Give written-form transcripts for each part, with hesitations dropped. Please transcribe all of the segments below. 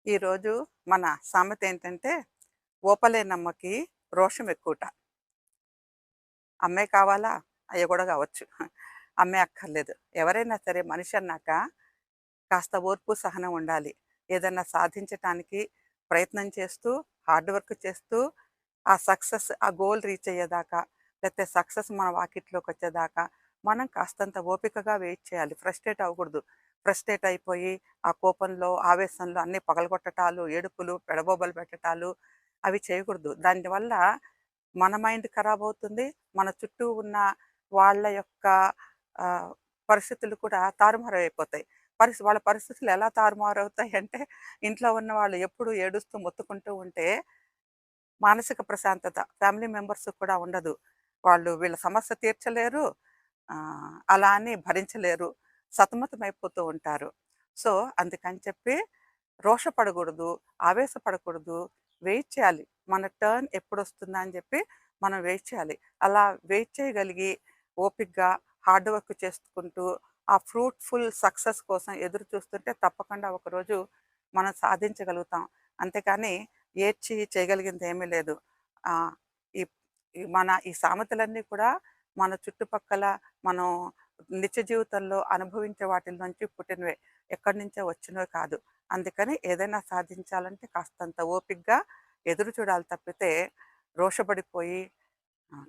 ఈరోజు మన సామెత ఏంటంటే, "ఓపలేనమ్మకి రోషం ఎక్కువట." అమ్మే కావాలా? అయ్య గూడా గావచ్చు. అమ్మే అక్కర్లేదు. ఎవరైనా సరే మనిషి అన్నాక కాస్త ఓర్పు, సహనం ఉండాలి. ఏదన్నా సాధించటానికి ప్రయత్నం చేస్తూ, హార్డ్ వర్క్ చేస్తూ, ఆ సక్సెస్ ఆ గోల్ రీచ్ అయ్యేదాకా, లేతే సక్సెస్ మన వాకిట్లోకొచ్చేదాకా మనం కాస్తంత ఓపికగా వెయిట్ చేయాలి. ఫ్రస్ట్రేట్ అవ్వకూడదు. ఫ్రస్ట్రేట్ అయిపోయి, ఆ కోపంలో, ఆవేశంలో అన్నీ పగలగొట్టటాలు, ఏడుపులు, పెడబొబ్బలు పెట్టటాలు అవి చేయకూడదు. దానివల్ల మన మైండ్ ఖరాబవుతుంది. మన చుట్టూ ఉన్న వాళ్ళ యొక్క ఆహ్, పరిస్థితులు కూడా తారుమారైపోతాయి. వాళ్ళ పరిస్థితులు ఎలా తారుమారవుతాయంటే, ఇంట్లో ఉన్నవాళ్ళు ఎప్పుడూ ఏడుస్తూ, మొత్తుకుంటూ ఉంటే మానసిక ప్రశాంతత ఫ్యామిలీ మెంబర్స్‌కి కూడా ఉండదు. వాళ్ళు వీళ్ళ సమస్య తీర్చలేరు. అలా అని భరించలేరు. సతమతమైపోతూ ఉంటారు. సో, అందుకని చెప్పి రోషపడకూడదు, ఆవేశపడకూడదు. వెయిట్ చేయాలి. మన టర్న్ ఎప్పుడొస్తుందా అని చెప్పి మనం వెయిట్ చేయాలి. అలా వెయిట్ చేయగలిగి ఓపికగా హార్డ్ వర్క్ చేసుకుంటూ ఆ ఫ్రూట్‌ఫుల్ సక్సెస్ కోసం ఎదురు చూస్తుంటే తప్పకుండా ఒకరోజు మనం సాధించగలుగుతాం. అంతేకాని ఏడ్చి చేయగలిగిందేమీ లేదు. ఆహ్, ఈ ఈ సామెతలన్నీ కూడా మన చుట్టుపక్కల మనం నిత్య జీవితంలో అనుభవించే వాటిల నుంచి పుట్టినవే. ఎక్కడి నుంచో వచ్చినవి కాదు. అందుకని ఏదైనా సాధించాలంటే కాస్తంత ఓపికగా ఎదురు చూడాలి తప్పితే రోషపడిపోయి,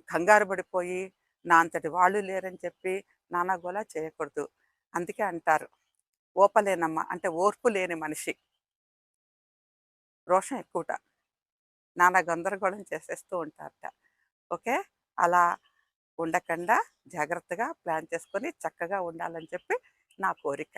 కంగారు పడిపోయి, నా అంతటి వాళ్ళు లేరని చెప్పి నానా గోల చేయకూడదు. అందుకే అంటారు, "ఓపలేనమ్మ" అంటే ఓర్పు లేని మనిషి. రోషం ఎక్కువట. నానా గందరగోళం చేసేస్తూ ఉంటారట. ఓకే. అలా ఉండకండా జాగ్రత్తగా ప్లాన్ చేసుకొని చక్కగా ఉండాలని చెప్పి నా కోరిక.